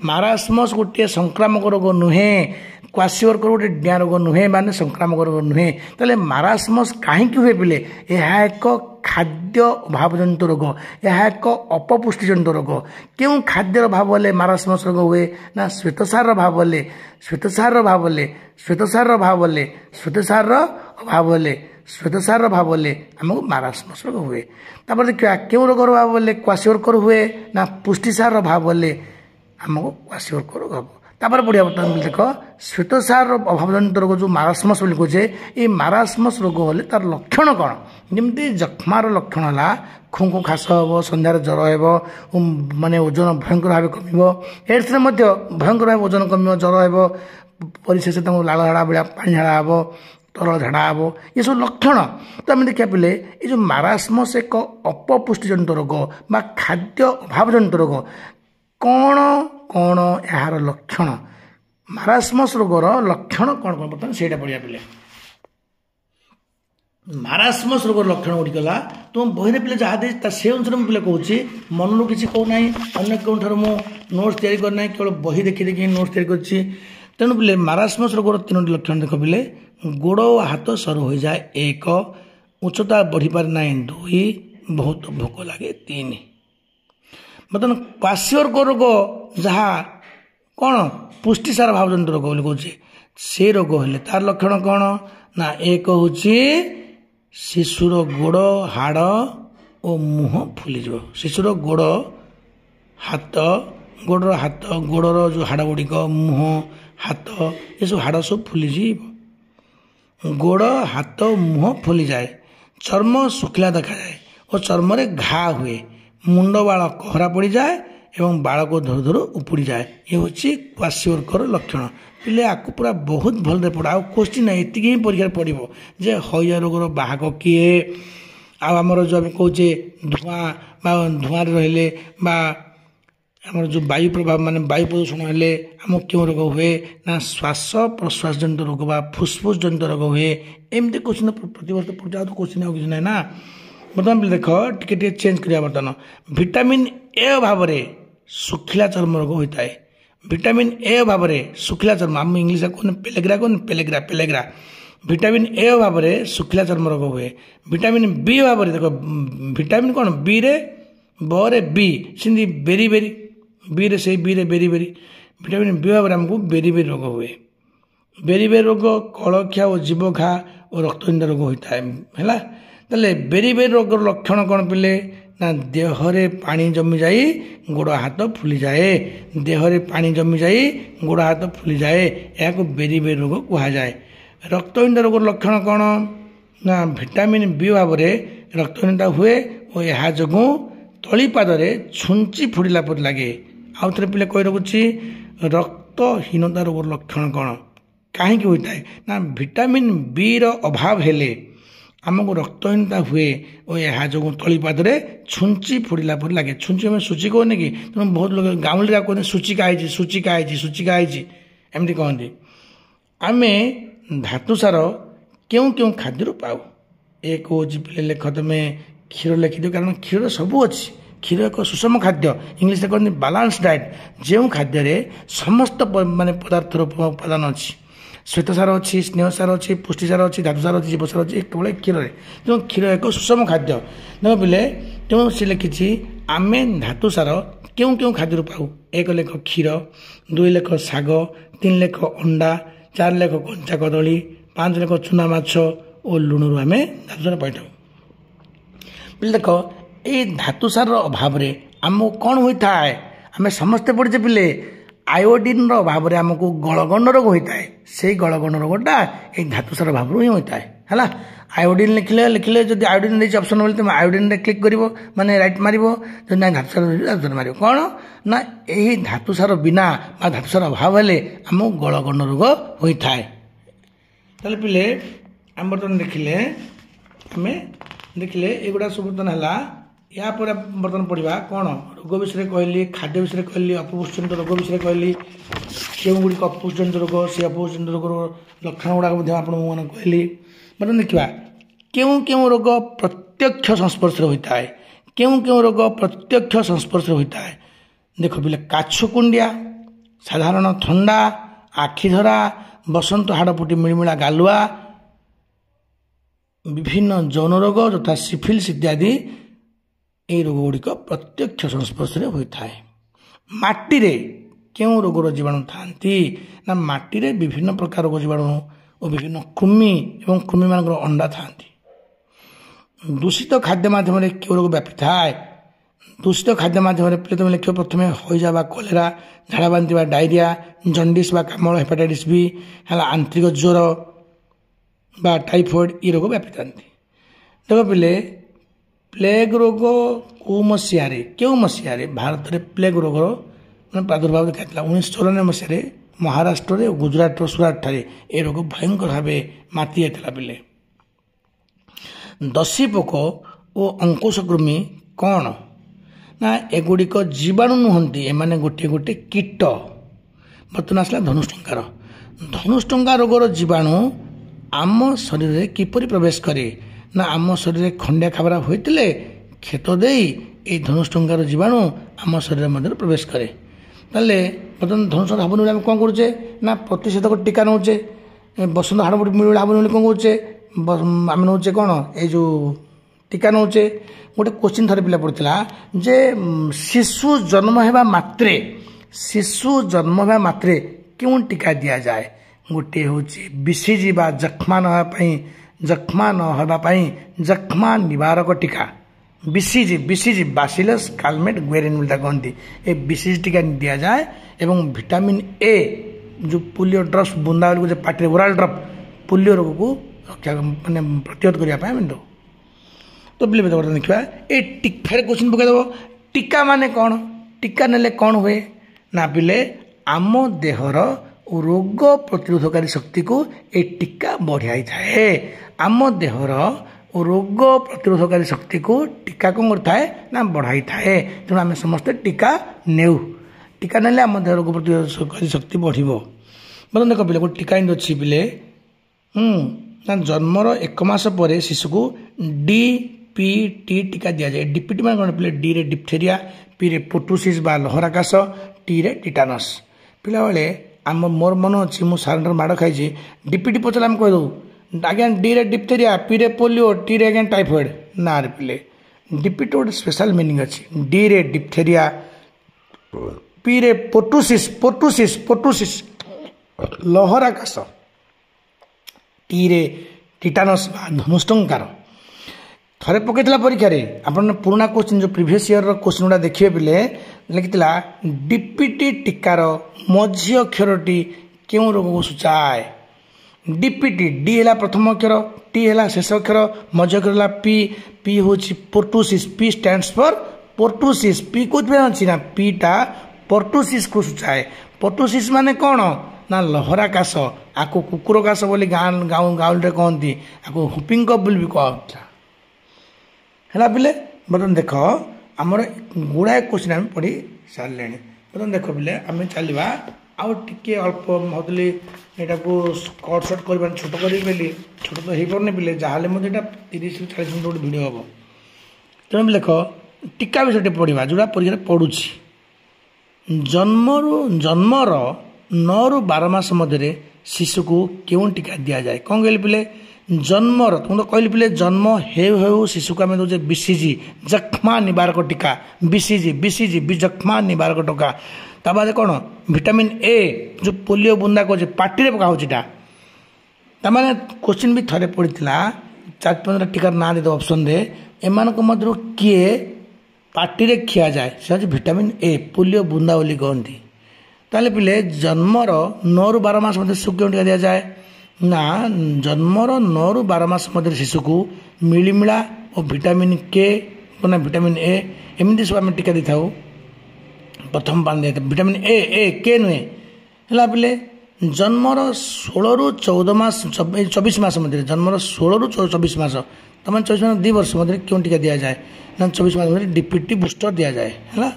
ମାରାସ୍ମସ୍ ଗୋଟିଏ ସଂକ୍ରାମକ ରୋଗ ନୁହେଁ କ୍ୱାସିଓର୍କର ଗୋଟେ ଡିଆଁ ରୋଗ ନୁହେଁ ମାନେ ସଂକ୍ରାମକ ରୋଗ ନୁହେଁ। ତାହେଲେ ମାରାସ୍ମସ୍ କାହିଁକି ହୁଏ ପିଲେ ଏହା ଏକ ଖାଦ୍ୟ ଅଭାବଜନିତ ରୋଗ ଏହା ଏକ ଅପପୁଷ୍ଟିଜନିତ ରୋଗ। କେଉଁ ଖାଦ୍ୟର ଅଭାବ ହେଲେ ମାରାସ୍ମସ୍ ରୋଗ ହୁଏ ନା ଶ୍ୱେତସାରର ଅଭାବ ହେଲେ ଆମକୁ ମାରାସ୍ମସ୍ ରୋଗ ହୁଏ। ତାପରେ ଦେଖିବା କେଉଁ ରୋଗର ଅଭାବ ହେଲେ କ୍ୱାସିଓର୍କର ହୁଏ ନା ପୁଷ୍ଟିସାରର ଅଭାବ ହେଲେ ଆମକୁ କ୍ୱାସିଓର୍କର ରୋଗ ହେବ। तापर बढ़िया बर्तमान देख श्वेतसार अभावजनित रोग जो मारास्मस बोली कहे ये मारास्मस रोग हेल्ले तार लक्षण कौन जमी जक्ष्मार लक्षण है खुँ खास हम सन्धार ज्वर हो माने ओजन भयंकर भाव कम एड्स भयंकर भाव ओजन कम ज्वर हो परिशेष लाल झाड़ा भाया पानी झाड़ा हम तरल झाड़ा हम ये सब लक्षण तो आम देखा पे ये जो मारास्मस एक अपपुष्टिजनित रोग बा खाद्य अभावजनित रोग कौन कौन यार लक्षण मारास्मस रोगर लक्षण कौन कौन बर्तमान से पढ़िया पे मारास्मस रोगर लक्षण गुड़िकला तुम बही पे जहाँ दे से अनुसार मुझे कहूँ मन किसी कहूना अन्य कौन मु नोट्स तैयारी करना केवल बही देखी देखी नोट्स तैयारी कर तेणु पे मारास्मस रोगर 3टी लक्षण देख पे गोड़ और हाथ सर हो जाए 1 उच्चता बढ़ी पारे ना 2 बहुत भोक लगे 3 बर्तमान क्वासियोर्क रोग जहाँ कौन पुष्टिसार भावजनित रोग बोली कहे से रोग हेल्ले तार लक्षण कौन ना 1 हूँ शिशुर गोड़ हाड़ और मुह फुली शिशुर गोड़ हाथ गोड़र हाथ गोड़र जो हाड़ गुड़िक मुह हाथ ये सब हाड़ सब फुली गोड़ हाथ मुह फुली जाए चर्म शुखला देखा जाए और चर्म रे घा हुए मुंड बाल कहरा पड़ जाए एवं बाल को धर धर उपुड़ी जाए ये हूँ क्वासियोर्कर लक्षण पे आपको पूरा बहुत भलरे पढ़ा आ क्वेश्चन एति ही परीक्षा पड़ो जे हईया रोगर बाहक किए आमर जो आम कहे धूआं धूआं रहिले आम जो वायु प्रभाव माने वायु प्रदूषण हेल्ले आम क्यों रोग हुए ना श्वास प्रश्वास जनित रोग बा फुस्फुस जनित रोग हुए एमती क्वेश्चन प्रतिवर्ष पढ़ा तो क्वेश्चन आ कि ना बर्तमान पे देख टे चेंज करा बर्तमान विटामिन ए अभाव शुखिला चर्म रोग होता है विटामिन ए अभाव शुखिला चर्म आम इंग्लीश कहने पेलेग्रा कहने पेलेग्रा पेलेग्रा विटामिन ए अभाव शुखिला चर्म रोग हुए विटामिन बी अभाव देख विटामिन कौन बी रे बे बी सिंधी बेरी बेरी बी रे से बी रे बेरी बेरी विटामिन बी अभाव आमको बेरी बेरी रोग हुए बेरी बेरी रोग कलख्या और जीवघा और रक्तजनित रोग होता है ताले बेरी बेरी रोग लक्षण कौन पे ना देहरे पानी जमी जाए गोड़ हाथ फुली जाए देहरे पानी जमी जाए गोड़ हाथ फुली जाए या बेरी बेरी रोग कह जाए रक्तहीनता रोग लक्षण कौन ना विटामिन बी अभाव रक्तहीनता हुए और यह जो तलीपादे छुंची फुड़ला पर लगे आउ थे पे कही रखुच्छी रक्तहीनता रोग लक्षण कौन कहीं होता है ना विटामिन बी अभाव हेले आमको रक्तहीनता हुए और यह जो तलीपादे छुंची फुड़ला पर लगे छुंची में सूची कहने कि तुम बहुत लोग गाँवली कहते सूचिका है सूचिका है सूचिका है एमती कहते आम धातुसार क्यों क्यों खाद्य पाऊ एक हूँ पे लेख तुम क्षीर लिखिद कारण क्षीर सबू अच्छी क्षीर एक सुषम खाद्य इंग्लीश कहते बालांस डाएट जो खाद्य समस्त माने पदार्थर उपादान अच्छी श्वेतसार अच्छी स्नेहसार अच्छी पुष्टिसार अच्छी धातुसार अच्छी जीवसार अच्छी केवल क्षीर तेणु क्षीर एक सुषम खाद्य देख पे तेणु सी लिखी आम धातुसार क्यों क्यों खाद्य पाऊ 1 लेख क्षीर 2 लेख शाग 3 लेख अंडा 4 लेख कंचा कदली 5 लेख चुना माछ और लुणु आम धातुसार पाई पे देख ये धातुसार अभाव आमको कौन होता है आम समस्ते पढ़े पे आयोडीन अभाव आमको गलगंड रोग होता है से गलगंड रोगटा ये धातुसार अभाव ही होता है आयोडीन लिखले लिखले जब आयोडीन देखिए ऑप्शन बोले तुम आयोडीन क्लिक कर माने राइट मार जो ना धातुसार मार कौन ना यही धातुसार बिना धातुसार अभाव हेले आमको गलगंड रोग होता है पे आम बर्तमान देखिले आम देखिले एगुड़ा सब बर्तमान है या पर बर्तमान पढ़ा कौन रोग विषय कहली खाद्य विषय कहली अपपुष्टजनित रोग विषय कहली क्यों गुड़िक अपपुष्टजनित रोग से अपपुष्टजनित रोग लक्षण गुड़ाक आपने कहली बर्तमान देखा क्यों क्यों रोग प्रत्यक्ष संस्पर्श होता है क्यों क्यों रोग प्रत्यक्ष संस्पर्श होता है देख पे काछुकुंडिया साधारण थंडा आखिधरा बसंत हाड़पुटी मिलमिला गालुआ विभिन्न यौन रोग तथा सिफिलिस इत्यादि ये रोग गुड़िक प्रत्यक्ष संस्पर्श होता है माटी रे क्यों रोगर जीवाणु थांती ना माटी रे विभिन्न प्रकार रोग जीवाणु और विभिन्न कृमि एवं कृमि मान अंडा था दूषित खाद्य माध्यम क्यों रोग व्यापी थाए दूषित खाद्य माध्यम पिले तुम लिख प्रथम हईजा बा कलेरा झाड़ा बांति बा डायरिया जंडिस बा कामल हेपाटाइटिस बी है आंतरिक ज्वर बा टाइफॉइड ये रोग व्यापी था। देख पिले प्लेग रोग कौ मसीह क्यों मसीह भारत में प्लेग रोग मैंने प्रादुर्भाव देखा 1994 मसीह महाराष्ट्र और गुजरात सुराट ठारे ए रोग भयंकर भाव माती जाता पिले। दशी पोक और अंकुशकृमि कौन ना एगुड़िक जीवाणु नुहति एमाने गोटे गोटे कीट। बर्तमान आसला धनुष्टंकार धनुष्टंकार रोगर जीवाणु आम शरीर में किपरि प्रवेश करे ना आम शरीर में खंडिया खाबरा होते क्षत दे ये धनुष्टंकार जीवाणु आम शरीर मध्य प्रवेश करे। ताले बर्तमान धनुष्टंकार हाबुनी आम कौन करुचे ना प्रतिषेधक टीका नौचे बसंत हाड़ मिलूला हाबुनी कौन करुचे आम नौचे कौन ये जो टीका नौचे। गोटे क्वेश्चन थरे पिला पड़ता जे शिशु जन्म होगा मात्रे क्यों टीका दि जाए। गोटे हूँ बीसीजी बा जख्मा नहबाई जख्मा निवारक टीका बीसीजी बासिलस कालमेट ग्वेरिन कहती ए बीसीजी टीका दि जाए एवं विटामिन ए जो पोलियो ड्रप्स बुंदा जो पार्टी ओराल ड्रप पोलियो रोग को रक्षा मानने प्रतिरोध करने दो। तो पिले बर्तमान देखा ये फिर क्वेश्चन पकईदेव टीका माने कौन टीका नेले कौन हुए ना पिले आम देहर रोग प्रतिरोधकारी शक्ति को ये टीका बढ़ाई थाए। आम देहर रोग प्रतिरोधकारी शक्ति को टीका कौन करता ना बढ़ाई थाए। तेणु आम समस्ते टीका नेउ टीका नेले आम देह रोग प्रतिरोधकारी शक्ति बढ़। बर्तमान देख पिले गोटे टीका अच्छी पिले जन्मर 1 मास पर शिशु को डीपीटी टीका दि जाए। डीपीटी मान कौन पिले डी रे डिप्थेरिया पी रे पोटोसिस बा लहराकाश टी रे टिटानस। पिला बेले आम मोर मन अच्छी मु सारे माड़ खाई डीपीटी पचारे आम कहीदू आज्ञा डी रे डिप्थेरिया पी रे पोलियो टी रे आज्ञा टाइफॉइड ना रे पिले डीपीटी गोटे स्पेशल मीनिंग अच्छी डी रे डिप्थेरिया पी रे पोटोसिस लहराकाश टी रे टिटानस धनुष्टंकार। थरे पकईला परीक्षा आप पुराना क्वेश्चन जो प्रीवियस ईयर क्वेश्चन गुड़ा देखिए पिले लिखिला डीपीटी टीकार मझी अक्षरटी क्यों रोग को सूचाए। डीपीटी डी है प्रथम अक्षर टी है शेष अक्षर मझी अक्षर है पी पी हूँ पोर्टुसिस पी स्टैंड्स फॉर पोर्टुसिस पी कौन अच्छी ना पीटा पोर्टुसिस को सूचाए। पोर्टुसिस माने कौन ना लहरा काश आपको कुकुर काश बोली गाँव कहती आपको हुपिंग कफ बोली भी कहता है पिले। बर्तमान देख आमर गुड़ाए क्वेश्चन आम पढ़ी सारे। बर्तमान देख पिले आम चलवा आउ टे अल्प भावली यहाँ को कट कर छोट करी छोट तो हो पारे पिले जहाँ 30 से 40 मिनट गोटे भिड हम। तेणु देख टीका विषय पढ़ा जोड़ा परीक्षा पड़ू जन्मर 9 ରୁ 12 मास मध्य शिशु को क्यों टीका दि जाए। कौन कहले पिले जन्मर तुम तो कहली पिले जन्म हेउ शिशु को आम दौचे बीसीजी जख्मा निवारक टीका बीसीजी जख्मा निवारक टीका। ता बाद कौन विटामिन ए जो पोलियो बुंदा कहे पार्टी पका होता ताने क्वेश्चन भी थे पड़ी 4-5 टीकार ना दे ऑप्शन दे एमान मध्य किए पार्टी खिया जाए से विटामिन ए पोलियो बुंदा बोली कहती। ताले पिले जन्मर 9 ରୁ 12 मास मध्य शिशु क्यों टीका दि जाए ना जन्मर 9 ରୁ 12 मास मध्य शिशु को मिलीमिला और विटामिन के ना विटामिन ए एमती सब आम टीका दी था। प्रथम पान दिया विटामिन ए के नुहे है पिले जन्मर 16 ରୁ 14 मास 24 मास मध्य जन्मर 16 ରୁ 24 मास तमाम 24 मास 2 वर्ष मध्य क्यों टीका दि जाए ना 24 मास मध्य डीपीटी बूस्टर दि जाए है।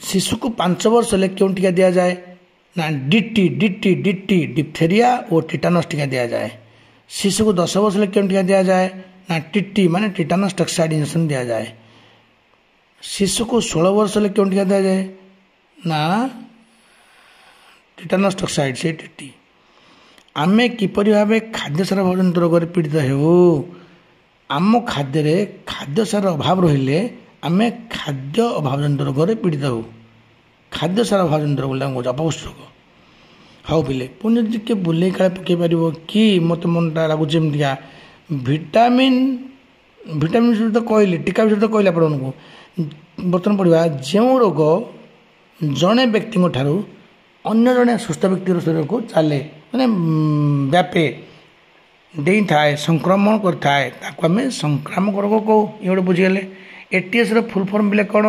शिशु को 5 वर्ष हेल्ले क्यों टीका दि जाए ना डीटी डिप्थेरिया और टिटानस टीका दि जाए। शिशु को 10 वर्ष हेल्ले क्यों टीका दि जाए ना टीटी माने टिटानस टॉक्साइड इंजेक्शन दि जाए। शिशु को 16 वर्ष हेल्ले क्यों टीका दि जाए ना टिटानस टॉक्साइड से टीटी। आमे किपरि भाबे खाद्यसार अभावजनित रोग पीड़ित हो आम खाद्य खाद्यसार अभाव रहिले आमे खाद्य अभावजनित रोग पीड़ित हो। खाद्यसार अभावजनित रोग अपपुष्ट रोग हाँ पिले पुणी टे बुले काले पकई पार कि मत मनटा लगुच एमतिका विटामिन ভিটামিন ବିଷୟରେ ତ କହିଲି, ଟୀକା ବିଷୟରେ ତ କହିଲି ଆପଣଙ୍କୁ। ବର୍ତ୍ତମାନ ପଢ଼ିବା ଯେଉଁ ରୋଗ ଜଣେ ବ୍ୟକ୍ତିଙ୍କ ଠାରୁ ଅନ୍ୟ ଜଣେ ସୁସ୍ଥ ବ୍ୟକ୍ତିର ଶରୀରକୁ ଚାଲେ ମାନେ ବ୍ୟାପେ ଦେଇଥାଏ ସଂକ୍ରମଣ କରିଥାଏ ତାକୁ ଆମେ ସଂକ୍ରାମକ ରୋଗ କହୁ। ଇଏ ଗୋଟେ ବୁଝିଗଲେ। ଏଟିଏସ୍ର ଫୁଲ୍ ଫର୍ମ ପିଲେ କ'ଣ?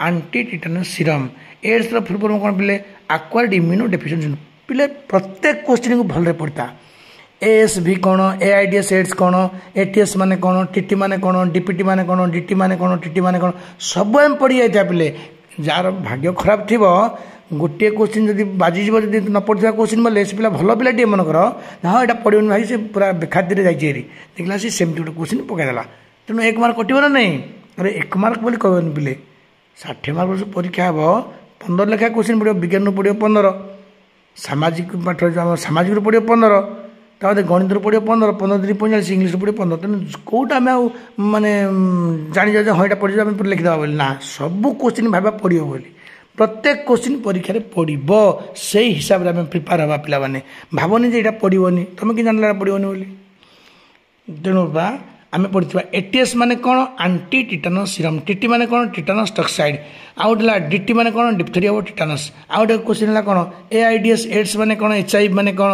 Anti tetanus serum. ଏଡ୍ସର ଫୁଲ୍ ଫର୍ମ କ'ଣ ପିଲେ? Acquired immunodeficiency. ପିଲେ ପ୍ରତ୍ୟେକ କୋଶ୍ଚିନ୍କୁ ଭଲରେ ପଢ଼ିଥା। ASV କ'ଣ? AIDS ଏଡ୍ସ କ'ଣ? ATS ମାନେ କ'ଣ? TT ମାନେ କ'ଣ? DPT ମାନେ କ'ଣ? DT ମାନେ କ'ଣ? TT ମାନେ କ'ଣ? ସବୁ ଆମେ ପଢ଼ି ଯାଇଥିବା ପିଲେ। ଯାହାର ଭାଗ୍ୟ ଖରାପ ଥିବ ଗୋଟିଏ କୋଶ୍ଚିନ୍ ଯଦି ବାଜିଯିବ, ଯଦି ନ ପଢ଼ିଥିବା କୋଶ୍ଚିନ୍ ବୋଲେ ସେ ପିଲା ଭଲ ପିଲାଟିଏ ମନେକର, ହଁ ଏଇଟା ପଢ଼ିବନି ଭାଇ, ସେ ପୁରା ବେଖାତିରେ ଯାଇଛି ହେରି, ଦେଖିଲା ସେ ସେମିତି ଗୋଟେ କୋଶ୍ଚିନ୍ ପକାଇଦେଲା, ତେଣୁ 1 ମାର୍କ କଟିବ ନା ନାହିଁ? ଆରେ 1 ମାର୍କ ବୋଲି କହିବନି ପିଲେ। 60 ମାର୍କ ପରୀକ୍ଷା ହେବ, 15 ଲେଖା କୋଶ୍ଚିନ୍ ପଡ଼ିବ। ବିଜ୍ଞାନରୁ ପଡ଼ିବ 15, ସାମାଜିକ ପାଠ ଆମ ସାମାଜିକରୁ ପଡ଼ିବ 15, ତାପରେ ଗଣିତରୁ ପଡ଼ିବ 15, 15 3 45, ଇଂଲିଶରୁ ପଡ଼ିବ 15। ତେଣୁ କେଉଁଟା ଆମେ ଆଉ ମାନେ ଜାଣିଯାଉ ଯେ ହଁ ଏଇଟା ପଡ଼ିଯିବ ଆମେ ଲେଖିଦେବା ବୋଲି ନା, ସବୁ କୋଶ୍ଚିନ୍ ଭାବିବା ପଡ଼ିବ ବୋଲି। ପ୍ରତ୍ୟେକ କୋଶ୍ଚିନ୍ ପରୀକ୍ଷାରେ ପଡ଼ିବ, ସେଇ ହିସାବରେ ଆମେ ପ୍ରିପେୟାର ହେବା ପିଲାମାନେ। ଭାବନି ଯେ ଏଇଟା ପଡ଼ିବନି, ତୁମେ କି ଜାଣିଲା ପଡ଼ିବନି ବୋଲି। ତେଣୁ ବା ଆମେ ପଢ଼ିଥିବା ATS ମାନେ କ'ଣ? Anti tetanus serum. TT ମାନେ କ'ଣ? ଟିଟାନସ୍ ଟକ୍ସାଇଡ୍। ଆଉ ଗୋଟେ ହେଲା DT ମାନେ କ'ଣ? ଡିପ୍ଥେରିଆ ଓ ଟିଟାନସ୍। ଆଉ ଗୋଟେ କୋଶ୍ଚିନ୍ ହେଲା କ'ଣ? AIDS ଏଡ୍ସ ମାନେ କ'ଣ? HIV ମାନେ କ'ଣ?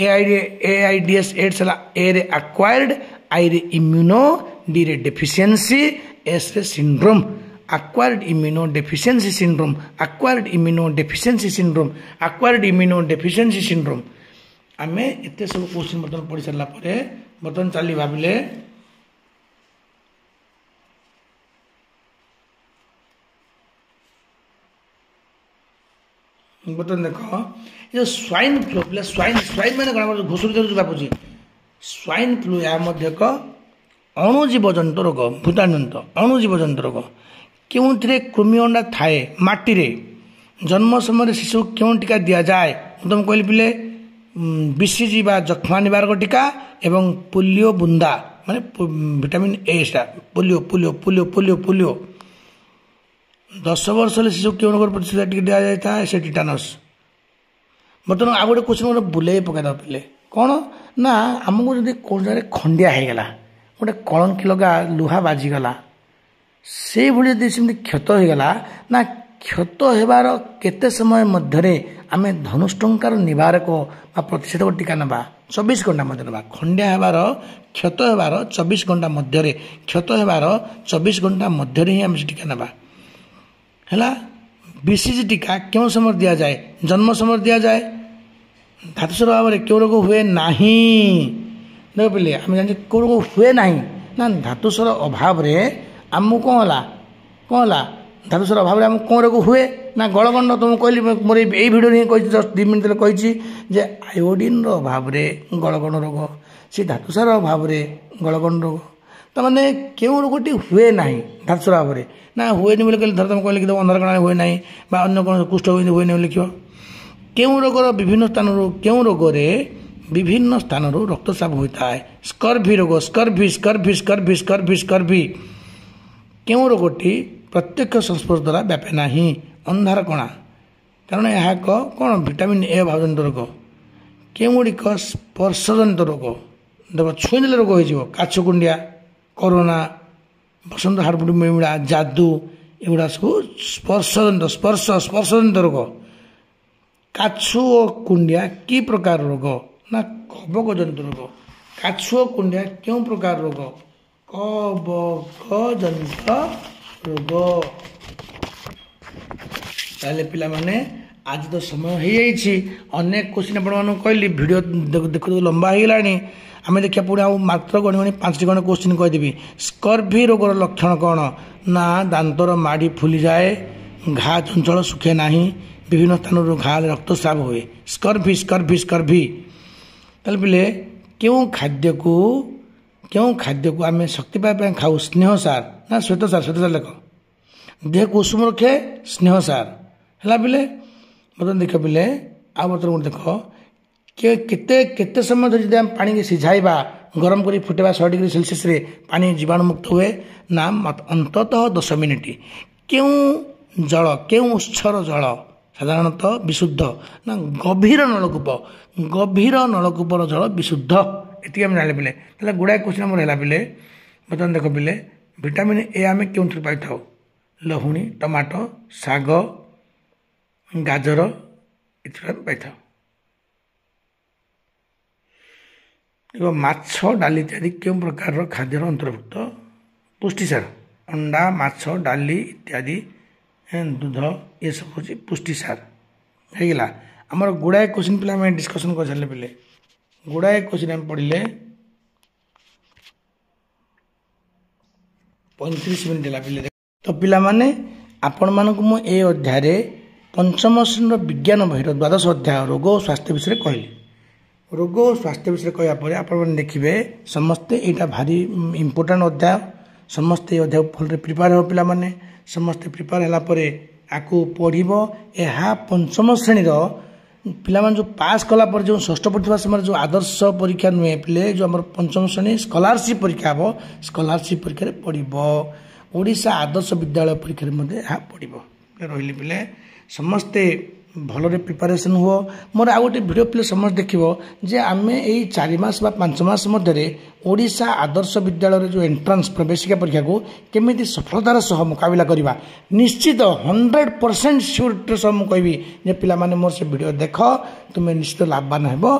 AIDS ଏଡ୍ସ ହେଲା A ରେ ଆକ୍ୱାର୍ଡ, I ରେ ଇମ୍ୟୁନୋ, D ରେ ଡେଫିସିଏନ୍ସି, S ରେ syndrome. Acquired immuno deficiency syndrome, acquired immuno deficiency syndrome, acquired immuno deficiency syndrome. ଆମେ ଏତେ ସବୁ କୋଶ୍ଚିନ୍ ବର୍ତ୍ତମାନ ପଢ଼ି ସାରିଲା ପରେ ବର୍ତ୍ତମାନ ଚାଲି ଭାବିଲେ ବର୍ତ୍ତମାନ ଦେଖ ଏ ଯେଉଁ ସ୍ୱାଇନ୍ ଫ୍ଲୁ ପିଲା, ସ୍ୱାଇନ୍ ମାନେ କ'ଣ? ଆମର ଘୁଷୁରି ଯେଉଁ ବ୍ୟାପୁଛି ସ୍ୱାଇନ୍ ଫ୍ଲୁ, ଏହା ମଧ୍ୟ ଏକ ଅଣୁଜୀବଜନ୍ତ ରୋଗ, ଭୂତାଣୁଜନିତ ଅଣୁଜୀବଜନ୍ତ ରୋଗ। କେଉଁଥିରେ କୃମି ଅଣ୍ଡା ଥାଏ? ମାଟିରେ। ଜନ୍ମ ସମୟରେ ଶିଶୁକୁ କେଉଁ ଟୀକା ଦିଆଯାଏ? ମୁଁ ତୁମକୁ କହିଲି ପିଲେ, BCG ବା ଯକ୍ଷ୍ମା ନିବାରକ ଟୀକା ଏବଂ ପୋଲିଓ ବୁନ୍ଦା ମାନେ ଭିଟାମିନ୍ A, ସେଟା polio polio polio polio polio. 10 ବର୍ଷ ହେଲେ ଶିଶୁକୁ କେଉଁ ରୋଗର ପ୍ରତିଷେଧକ ଟୀକା ଦିଆଯାଇଥାଏ? ସେ ଟିଟାନସ୍। ବର୍ତ୍ତମାନ ଆଉ ଗୋଟେ କୋଶ୍ଚିନ୍ ଗୋଟେ ବୁଲେଇ ପକାଇଦେବା ପିଲେ, କ'ଣ ନା ଆମକୁ ଯଦି କେଉଁ ଜାଗାରେ ଖଣ୍ଡିଆ ହେଇଗଲା, ଗୋଟେ କଳଙ୍କି ଲଗା ଲୁହା ବାଜିଗଲା, ସେଇଭଳି ଯଦି ସେମିତି କ୍ଷତ ହୋଇଗଲା ନା, କ୍ଷତ ହେବାର କେତେ ସମୟ ମଧ୍ୟରେ ଆମେ ଧନୁଷ୍ଟଙ୍କାର ନିବାରକ ବା ପ୍ରତିଷେଧକ ଟୀକା ନେବା? 24 ଘଣ୍ଟା ମଧ୍ୟରେ ନେବା। ଖଣ୍ଡିଆ ହେବାର, କ୍ଷତ ହେବାର 24 ଘଣ୍ଟା ମଧ୍ୟରେ, କ୍ଷତ ହେବାର 24 ଘଣ୍ଟା ମଧ୍ୟରେ ହିଁ ଆମେ ସେ ଟୀକା ନେବା। ହେଲା। BCG ଟୀକା କେଉଁ ସମୟରେ ଦିଆଯାଏ? ଜନ୍ମ ସମୟରେ ଦିଆଯାଏ। ଧାତୁସ୍ୱର ଅଭାବରେ କେଉଁ ରୋଗ ହୁଏ ନାହିଁ? ଦେଖ ପିଲେ, ଆମେ ଜାଣିଛେ କେଉଁ ରୋଗ ହୁଏ ନାହିଁ ନା, ଧାତୁସ୍ୱର ଅଭାବରେ ଆମକୁ କ'ଣ ହେଲା? ଧାତୁସ୍ୱର ଅଭାବରେ ଆମକୁ କ'ଣ ରୋଗ ହୁଏ ନା, ଗଳଗଣ୍ଡ। ତୁମକୁ କହିଲି, ମୋର ଏଇ ଭିଡ଼ିଓରେ ହିଁ କହିଛି, ଜଷ୍ଟ 2 ମିନିଟ୍ ତଳେ କହିଛି ଯେ ଆୟୋଡ଼ିନ୍ର ଅଭାବରେ ଗଳଗଣ୍ଡ ରୋଗ, ସେ ଧାତୁସାର ଅଭାବରେ ଗଳଗଣ୍ଡ ରୋଗ। ତାମାନେ କେଉଁ ରୋଗଟି ହୁଏ ନାହିଁ ଧାତୁସ୍ୱର ଅଭାବରେ ନା, ହୁଏନି ବୋଲି କହିଲେ, ଧର ତୁମେ କହିଲେ କି ଅନ୍ଧାରକଣାରେ ହୁଏ ନାହିଁ ବା ଅନ୍ୟ କୌଣସି କୁଷ୍ଠ ହୁଏନି ବୋଲି ଲେଖିବ। କେଉଁ ରୋଗର ବିଭିନ୍ନ ସ୍ଥାନରୁ, କେଉଁ ରୋଗରେ ବିଭିନ୍ନ ସ୍ଥାନରୁ ରକ୍ତସ୍ରାବ ହୋଇଥାଏ? ସ୍କର୍ଭି ରୋଗ, ସ୍କର୍ଭି। କେଉଁ ରୋଗଟି ପ୍ରତ୍ୟକ୍ଷ ସଂସ୍ପର୍ଶ ଦ୍ୱାରା ବ୍ୟାପେ ନାହିଁ? ଅନ୍ଧାରକଣା, କାରଣ ଏହା ଏକ କ'ଣ? ଭିଟାମିନ୍ A ଅଭାବଜନିତ ରୋଗ। କେଉଁଗୁଡ଼ିକ ସ୍ପର୍ଶଜନିତ ରୋଗ? ଦେଖ, ଛୁଇଁଦେଲେ ରୋଗ ହୋଇଯିବ। କାଛୁକୁଣ୍ଡିଆ, କରୋନା, ବସନ୍ତ ହାଡ଼ଫୁଟ ମିଳିମିଳା, ଯାଦୁ, ଏଗୁଡ଼ା ସବୁ ସ୍ପର୍ଶଜନିତ ରୋଗ। କାଛୁ ଓ କୁଣ୍ଡିଆ କି ପ୍ରକାର ରୋଗ ନା, କବକଜନିତ ରୋଗ। କାଛୁ ଓ କୁଣ୍ଡିଆ କେଉଁ ପ୍ରକାର ରୋଗ? କବକଜନିତ ରୋଗ। ତାହେଲେ ପିଲାମାନେ, ଆଜି ତ ସମୟ ହେଇଯାଇଛି, ଅନେକ କୋଶ୍ଚିନ୍ ଆପଣମାନଙ୍କୁ କହିଲି, ଭିଡ଼ିଓ ଦେଖୁ ଲମ୍ବା ହେଇଗଲାଣି। ଆମେ ଦେଖିବା ପୁଣି ଆଉ ମାତ୍ର ଗଣି 5ଟି ଖଣ୍ଡେ କୋଶ୍ଚିନ୍ କହିଦେବି। ସ୍କର୍ଭି ରୋଗର ଲକ୍ଷଣ କ'ଣ ନା, ଦାନ୍ତର ମାଢ଼ି ଫୁଲିଯାଏ, ଘା ଚଞ୍ଚଳ ଶୁଖେ ନାହିଁ, ବିଭିନ୍ନ ସ୍ଥାନରୁ ଘା ରକ୍ତସ୍ରାବ ହୁଏ। ସ୍କର୍ଭି। ତାହେଲେ ପିଲେ, କେଉଁ ଖାଦ୍ୟକୁ ଆମେ ଶକ୍ତି ପାଇବା ପାଇଁ ଖାଉ? ସ୍ନେହସାର ନା ଶ୍ୱେତସାର ଲେଖ। ଦେହକୁ ଉଷୁମ ରଖେ, ସ୍ନେହସାର। ହେଲା ପିଲେ। ବର୍ତ୍ତମାନ ଦେଖ ପିଲେ, ଆଉ ବର୍ତ୍ତମାନ ଗୋଟେ ଦେଖ, କେତେ ସମୟ ଧରି ଯଦି ଆମେ ପାଣିକି ସିଝାଇବା, ଗରମ କରି ଫୁଟାଇବା 100 ଡିଗ୍ରୀ ସେଲସିୟସ୍ରେ, ପାଣି ଜୀବାଣୁମୁକ୍ତ ହୁଏ ନା, ଅନ୍ତତଃ 10 ମିନିଟ୍। କେଉଁ ଉତ୍ସର ଜଳ ସାଧାରଣତଃ ବିଶୁଦ୍ଧ ନା, ଗଭୀର ନଳକୂପର ଜଳ ବିଶୁଦ୍ଧ। ଏତିକି ଆମେ ଜାଣିଲେ ପିଲେ। ତାହେଲେ ଗୁଡ଼ାଏ କୋଶ୍ଚିନ୍ ଆମର ହେଲା ପିଲେ। बर्तमान देख पिले विटामिन ए आम क्यों पाई लहुणी टमाटो शाग गाजर ये पाई माछ डाली इत्यादि क्यों प्रकार खाद्यर अंतर्भुक्त पुष्टिसार अंडा माछ डाली इत्यादि दूध ये सब हूँ पुष्टिसार होगा आमर गुड़ाए क्वेश्चन पे डिस्कसन कर सारे पे गुड़ाए क्वेश्चन आम पढ़ले 35 मिनट है पे तो पिला माने आपण मानक मु ए अध्याय पंचम श्रेणी विज्ञान बहिर द्वादश अध्याय रोग और स्वास्थ्य विषय कहली रोग और स्वास्थ्य विषय कहपर आपण देखिए समस्ते यहाँ भारी इम्पोर्टाट अध्याय समस्ते अध्याय भल प्रिपेयर हो पिला माने समस्ते प्रिपेयर है आपको पढ़ यह पंचम श्रेणीर पिला जो पास कला पर जो षष्ठ पढ़ा समय जो आदर्श परीक्षा नुहे पिले जो आम पंचम श्रेणी स्कॉलरशिप परीक्षा हम स्कॉलरशिप परीक्षा पढ़ ओडिशा आदर्श विद्यालय परीक्षा पढ़ रही पिले समस्ते भलरे प्रिपारेसन हुआ मोर आ गए भिडियो प्ले समस्त देख जे आम यही 4 मास 5 मास मध्य ओडिशा आदर्श विद्यालय जो एंट्रांस प्रवेशिका परीक्षा को केमी सफलतार सह मुकाबला करवा निश्चित 100% सियोरिटी सह मुझे कहबी पिला माने मोर से भिडियो देख तुम्हें निश्चित लाभवान हो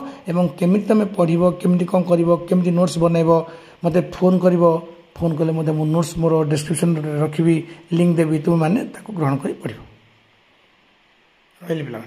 केमी तुम पढ़ केमी कौन कर नोट्स बनइब मत फोन कर फोन कले नोट्स मोर डिस्क्रिप्शन रखी लिंक देवी तुम मैंने ग्रहण कर पढ़ रही पिला।